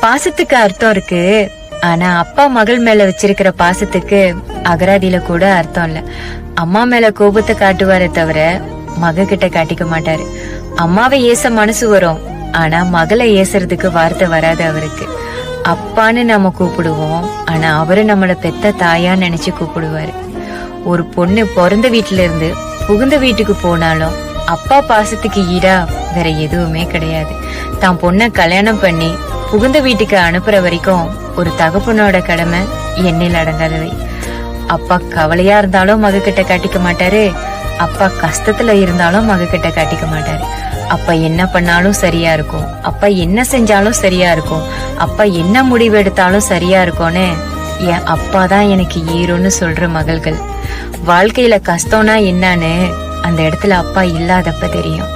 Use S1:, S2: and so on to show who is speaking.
S1: பாசத்துக்கு அர்த்தம் இருக்கு. ஆனா அப்பா மகள் மேல வச்சிருக்கிற பாசத்துக்கு அகராதியில கூட அர்த்தம் இல்ல. அம்மா மேல கோபத்தை காட்டுவாரே தவிர மக கிட்ட காட்டிக்க மாட்டாரு. அம்மாவை ஏச மனசு வரும், ஆனா மகளை ஏசுறதுக்கு வார்த்தை வராது அவருக்கு. அப்பான்னு நம்ம கூப்பிடுவோம், ஆனா அவரு நம்மள பெத்த தாயா நினைச்சு கூப்பிடுவாரு. ஒரு பொண்ணு பிறந்த வீட்டுல இருந்து புகுந்த வீட்டுக்கு போனாலும் அப்பா பாசத்துக்கு ஈடா வேற எதுவுமே கிடையாது. தான் பொண்ண கல்யாணம் பண்ணி புகுந்த வீட்டுக்கு அனுப்புற வரைக்கும் ஒரு தகப்பனோட கடமை எண்ணில் அடங்காதவை. அப்பா கவலையா இருந்தாலும் மக கிட்ட காட்டிக்க மாட்டாரு, அப்பா கஷ்டத்துல இருந்தாலும் மக கிட்ட காட்டிக்க மாட்டாரு. அப்பா என்ன பண்ணாலும் சரியா இருக்கும், அப்பா என்ன செஞ்சாலும் சரியா இருக்கும், அப்பா என்ன முடிவு எடுத்தாலும் சரியா இருக்கும்னு என் அப்பா தான் எனக்கு ஈரோன்னு சொல்ற மகள்கள். வாழ்க்கையில கஷ்டம்னா என்னன்னு அந்த இடத்துல அப்பா இல்லாதப்ப தெரியும்.